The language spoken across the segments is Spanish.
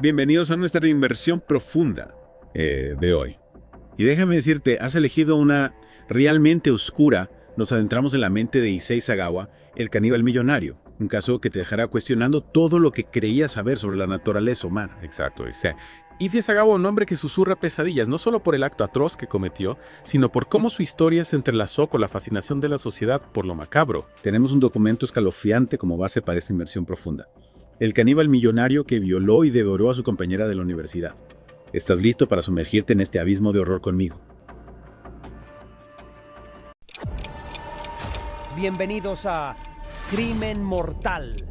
Bienvenidos a nuestra inversión profunda de hoy. Y déjame decirte, has elegido una realmente oscura. Nos adentramos en la mente de Issei Sagawa, el caníbal millonario. Un caso que te dejará cuestionando todo lo que creías saber sobre la naturaleza humana. Exacto, Issei Sagawa, un hombre que susurra pesadillas, no solo por el acto atroz que cometió, sino por cómo su historia se entrelazó con la fascinación de la sociedad por lo macabro. Tenemos un documento escalofriante como base para esta inversión profunda. El caníbal millonario que violó y devoró a su compañera de la universidad. ¿Estás listo para sumergirte en este abismo de horror conmigo? Bienvenidos a Crimen Mortal.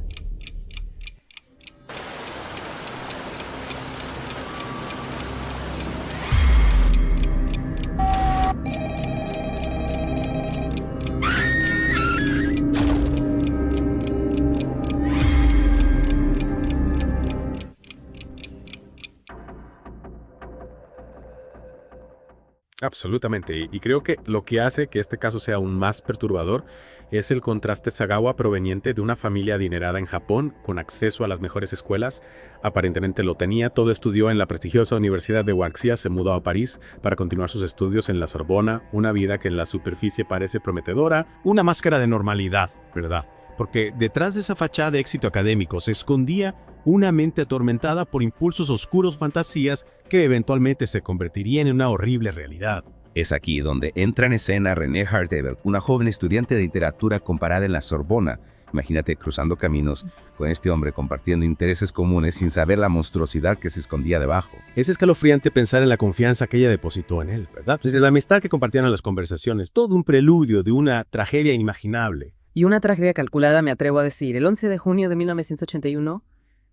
Absolutamente, y creo que lo que hace que este caso sea aún más perturbador es el contraste Sagawa proveniente de una familia adinerada en Japón, con acceso a las mejores escuelas. Aparentemente lo tenía, todo estudió en la prestigiosa Universidad de Waxia, se mudó a París para continuar sus estudios en la Sorbona, una vida que en la superficie parece prometedora. Una máscara de normalidad, ¿verdad? Porque detrás de esa fachada de éxito académico se escondía una mente atormentada por impulsos oscuros, fantasías que eventualmente se convertirían en una horrible realidad. Es aquí donde entra en escena Renée Hartevelt, una joven estudiante de literatura comparada en la Sorbona. Imagínate cruzando caminos con este hombre compartiendo intereses comunes sin saber la monstruosidad que se escondía debajo. Es escalofriante pensar en la confianza que ella depositó en él, ¿verdad? Desde la amistad que compartían en las conversaciones, todo un preludio de una tragedia inimaginable. Y una tragedia calculada, me atrevo a decir. El 11 de junio de 1981,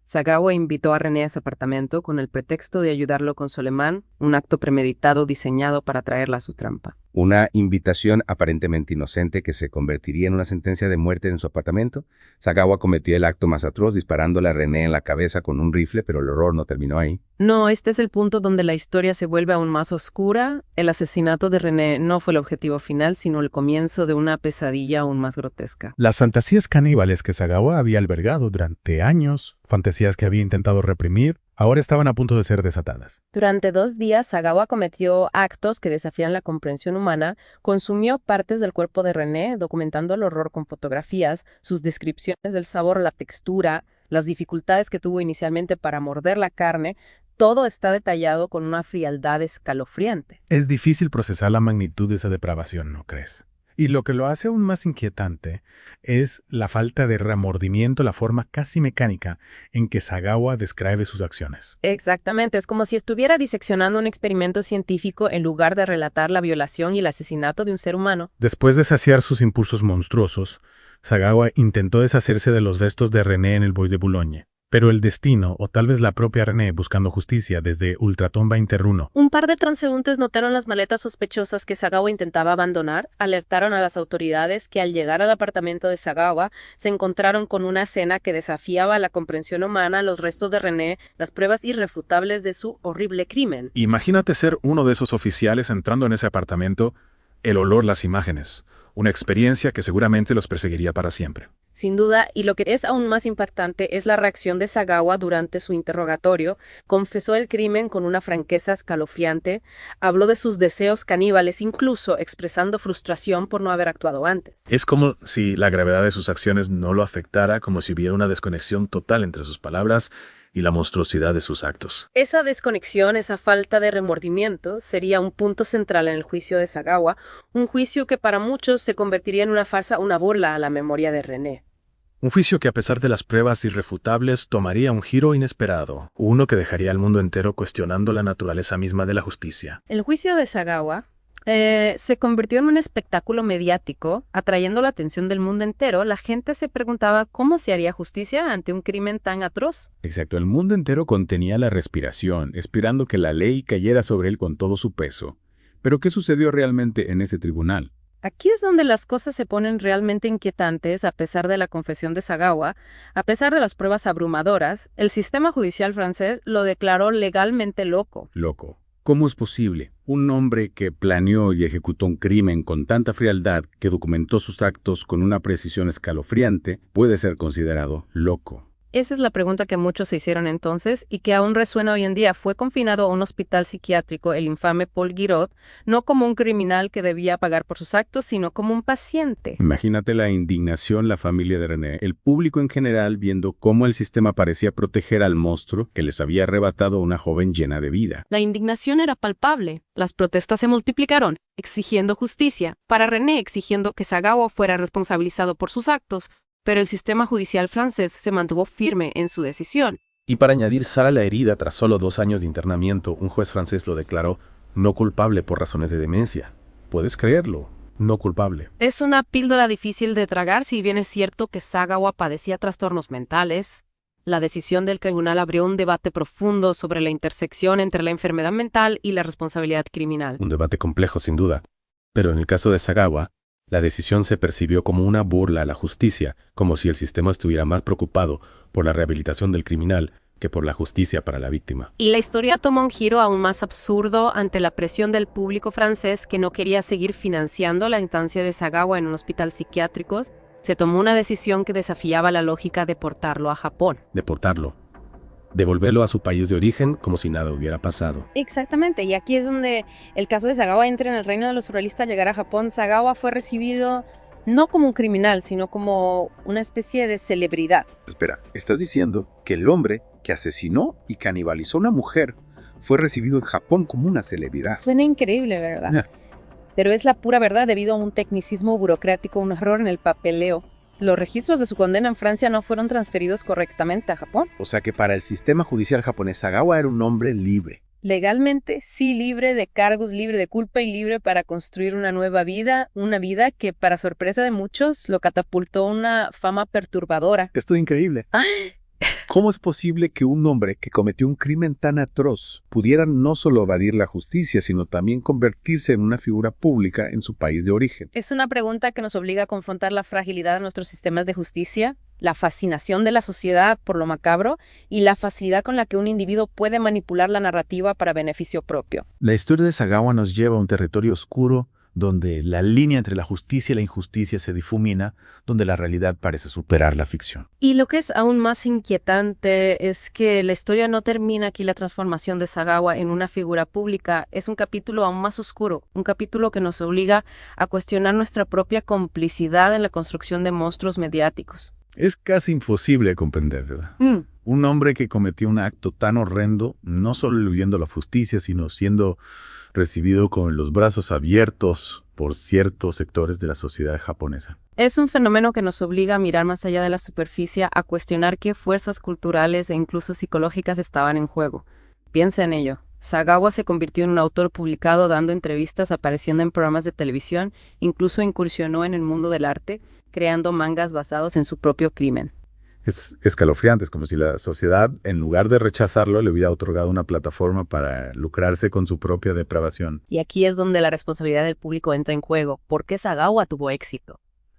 Sagawa invitó a René a su apartamento con el pretexto de ayudarlo con su alemán, un acto premeditado diseñado para traerla a su trampa. Una invitación aparentemente inocente que se convertiría en una sentencia de muerte en su apartamento. Sagawa cometió el acto más atroz disparándole a René en la cabeza con un rifle, pero el horror no terminó ahí. No, este es el punto donde la historia se vuelve aún más oscura. El asesinato de René no fue el objetivo final, sino el comienzo de una pesadilla aún más grotesca. Las fantasías caníbales que Sagawa había albergado durante años, fantasías que había intentado reprimir, ahora estaban a punto de ser desatadas. Durante 2 días, Sagawa cometió actos que desafían la comprensión humana, consumió partes del cuerpo de René, documentando el horror con fotografías, sus descripciones del sabor, la textura, las dificultades que tuvo inicialmente para morder la carne. Todo está detallado con una frialdad escalofriante. Es difícil procesar la magnitud de esa depravación, ¿no crees? Y lo que lo hace aún más inquietante es la falta de remordimiento, la forma casi mecánica en que Sagawa describe sus acciones. Exactamente, es como si estuviera diseccionando un experimento científico en lugar de relatar la violación y el asesinato de un ser humano. Después de saciar sus impulsos monstruosos, Sagawa intentó deshacerse de los restos de René en el Bois de Boulogne. Pero el destino, o tal vez la propia René buscando justicia desde Ultraton 21. Un par de transeúntes notaron las maletas sospechosas que Sagawa intentaba abandonar, alertaron a las autoridades que al llegar al apartamento de Sagawa se encontraron con una escena que desafiaba la comprensión humana, los restos de René, las pruebas irrefutables de su horrible crimen. Imagínate ser uno de esos oficiales entrando en ese apartamento, el olor, las imágenes, una experiencia que seguramente los perseguiría para siempre. Sin duda, y lo que es aún más impactante es la reacción de Sagawa durante su interrogatorio. Confesó el crimen con una franqueza escalofriante, habló de sus deseos caníbales, incluso expresando frustración por no haber actuado antes. Es como si la gravedad de sus acciones no lo afectara, como si hubiera una desconexión total entre sus palabras y la monstruosidad de sus actos. Esa desconexión, esa falta de remordimiento, sería un punto central en el juicio de Sagawa, un juicio que para muchos se convertiría en una farsa, una burla a la memoria de René. Un juicio que a pesar de las pruebas irrefutables tomaría un giro inesperado, uno que dejaría al mundo entero cuestionando la naturaleza misma de la justicia. El juicio de Sagawa se convirtió en un espectáculo mediático, atrayendo la atención del mundo entero. La gente se preguntaba cómo se haría justicia ante un crimen tan atroz. Exacto, el mundo entero contenía la respiración, esperando que la ley cayera sobre él con todo su peso. Pero ¿qué sucedió realmente en ese tribunal? Aquí es donde las cosas se ponen realmente inquietantes. A pesar de la confesión de Sagawa, a pesar de las pruebas abrumadoras, el sistema judicial francés lo declaró legalmente loco. Loco. ¿Cómo es posible? Un hombre que planeó y ejecutó un crimen con tanta frialdad, que documentó sus actos con una precisión escalofriante, puede ser considerado loco. Esa es la pregunta que muchos se hicieron entonces y que aún resuena hoy en día. Fue confinado a un hospital psiquiátrico, el infame Paul Guiraud, no como un criminal que debía pagar por sus actos, sino como un paciente. Imagínate la indignación, la familia de René, el público en general viendo cómo el sistema parecía proteger al monstruo que les había arrebatado a una joven llena de vida. La indignación era palpable. Las protestas se multiplicaron, exigiendo justicia. Para René, exigiendo que Sagawa fuera responsabilizado por sus actos, pero el sistema judicial francés se mantuvo firme en su decisión. Y para añadir sal a la herida, tras solo 2 años de internamiento, un juez francés lo declaró no culpable por razones de demencia. ¿Puedes creerlo? No culpable. Es una píldora difícil de tragar, si bien es cierto que Sagawa padecía trastornos mentales. La decisión del tribunal abrió un debate profundo sobre la intersección entre la enfermedad mental y la responsabilidad criminal. Un debate complejo, sin duda. Pero en el caso de Sagawa, la decisión se percibió como una burla a la justicia, como si el sistema estuviera más preocupado por la rehabilitación del criminal que por la justicia para la víctima. Y la historia tomó un giro aún más absurdo ante la presión del público francés que no quería seguir financiando la instancia de Sagawa en un hospital psiquiátrico. Se tomó una decisión que desafiaba la lógica de deportarlo a Japón. Deportarlo. Devolverlo a su país de origen como si nada hubiera pasado. Exactamente, y aquí es donde el caso de Sagawa entra en el reino de los surrealistas. Llegar a Japón, Sagawa fue recibido no como un criminal, sino como una especie de celebridad. Espera, ¿estás diciendo que el hombre que asesinó y canibalizó a una mujer fue recibido en Japón como una celebridad? Suena increíble, ¿verdad? Pero es la pura verdad debido a un tecnicismo burocrático, un error en el papeleo. Los registros de su condena en Francia no fueron transferidos correctamente a Japón. O sea que para el sistema judicial japonés, Sagawa era un hombre libre. Legalmente, sí, libre de cargos, libre de culpa y libre para construir una nueva vida, una vida que, para sorpresa de muchos, lo catapultó a una fama perturbadora. Esto es increíble. ¿Cómo es posible que un hombre que cometió un crimen tan atroz pudiera no solo evadir la justicia, sino también convertirse en una figura pública en su país de origen? Es una pregunta que nos obliga a confrontar la fragilidad de nuestros sistemas de justicia, la fascinación de la sociedad por lo macabro y la facilidad con la que un individuo puede manipular la narrativa para beneficio propio. La historia de Sagawa nos lleva a un territorio oscuro donde la línea entre la justicia y la injusticia se difumina, donde la realidad parece superar la ficción. Y lo que es aún más inquietante es que la historia no termina aquí. La transformación de Sagawa en una figura pública es un capítulo aún más oscuro, un capítulo que nos obliga a cuestionar nuestra propia complicidad en la construcción de monstruos mediáticos. Es casi imposible de comprender, ¿verdad? Un hombre que cometió un acto tan horrendo, no solo eludiendo la justicia, sino siendo recibido con los brazos abiertos por ciertos sectores de la sociedad japonesa. Es un fenómeno que nos obliga a mirar más allá de la superficie, a cuestionar qué fuerzas culturales e incluso psicológicas estaban en juego. Piensa en ello. Sagawa se convirtió en un autor publicado, dando entrevistas, apareciendo en programas de televisión, incluso incursionó en el mundo del arte, creando mangas basados en su propio crimen. Es escalofriante, es como si la sociedad, en lugar de rechazarlo, le hubiera otorgado una plataforma para lucrarse con su propia depravación. Y aquí es donde la responsabilidad del público entra en juego. ¿Por qué Sagawa tuvo éxito?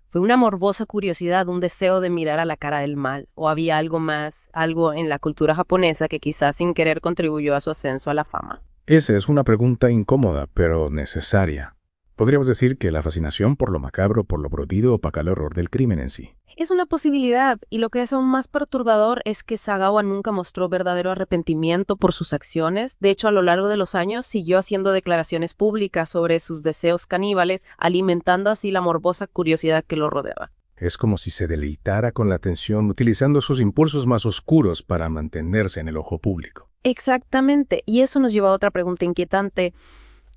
¿Fue una morbosa curiosidad, un deseo de mirar a la cara del mal? ¿O había algo más, algo en la cultura japonesa que quizás sin querer contribuyó a su ascenso a la fama? Esa es una pregunta incómoda, pero necesaria. Podríamos decir que la fascinación por lo macabro, por lo prohibido, opaca el horror del crimen en sí. Es una posibilidad, y lo que es aún más perturbador es que Sagawa nunca mostró verdadero arrepentimiento por sus acciones. De hecho, a lo largo de los años siguió haciendo declaraciones públicas sobre sus deseos caníbales, alimentando así la morbosa curiosidad que lo rodeaba. Es como si se deleitara con la atención, utilizando sus impulsos más oscuros para mantenerse en el ojo público. Exactamente, y eso nos lleva a otra pregunta inquietante.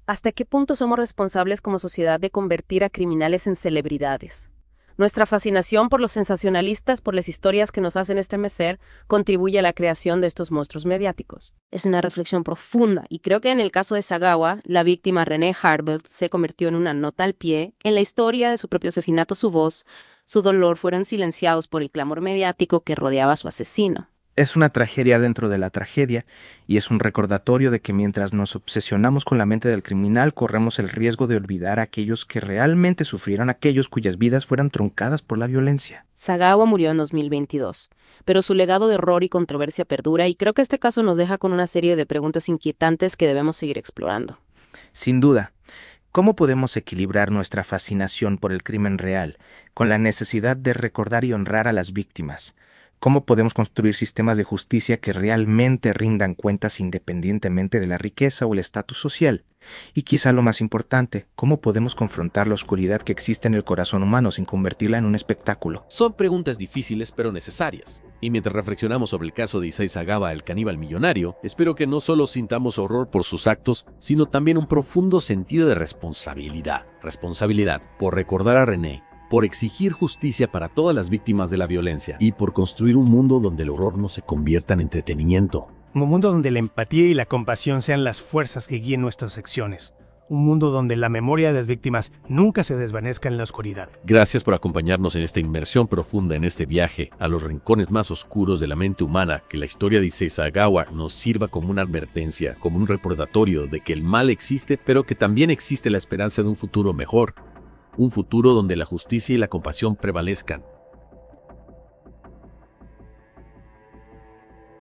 ¿Hasta qué punto somos responsables como sociedad de convertir a criminales en celebridades? Nuestra fascinación por los sensacionalistas, por las historias que nos hacen estremecer, contribuye a la creación de estos monstruos mediáticos. Es una reflexión profunda, y creo que en el caso de Sagawa, la víctima René Harbert se convirtió en una nota al pie en la historia de su propio asesinato. Su voz, su dolor fueron silenciados por el clamor mediático que rodeaba a su asesino. Es una tragedia dentro de la tragedia, y es un recordatorio de que mientras nos obsesionamos con la mente del criminal, corremos el riesgo de olvidar a aquellos que realmente sufrieron, aquellos cuyas vidas fueran truncadas por la violencia. Sagawa murió en 2022, pero su legado de horror y controversia perdura, y creo que este caso nos deja con una serie de preguntas inquietantes que debemos seguir explorando. Sin duda, ¿cómo podemos equilibrar nuestra fascinación por el crimen real con la necesidad de recordar y honrar a las víctimas? ¿Cómo podemos construir sistemas de justicia que realmente rindan cuentas independientemente de la riqueza o el estatus social? Y quizá lo más importante, ¿cómo podemos confrontar la oscuridad que existe en el corazón humano sin convertirla en un espectáculo? Son preguntas difíciles pero necesarias. Y mientras reflexionamos sobre el caso de Issei Sagawa, el caníbal millonario, espero que no solo sintamos horror por sus actos, sino también un profundo sentido de responsabilidad. Responsabilidad por recordar a René, por exigir justicia para todas las víctimas de la violencia y por construir un mundo donde el horror no se convierta en entretenimiento. Un mundo donde la empatía y la compasión sean las fuerzas que guíen nuestras acciones. Un mundo donde la memoria de las víctimas nunca se desvanezca en la oscuridad. Gracias por acompañarnos en esta inmersión profunda en este viaje a los rincones más oscuros de la mente humana. Que la historia de Issei Sagawa nos sirva como una advertencia, como un recordatorio de que el mal existe, pero que también existe la esperanza de un futuro mejor. Un futuro donde la justicia y la compasión prevalezcan.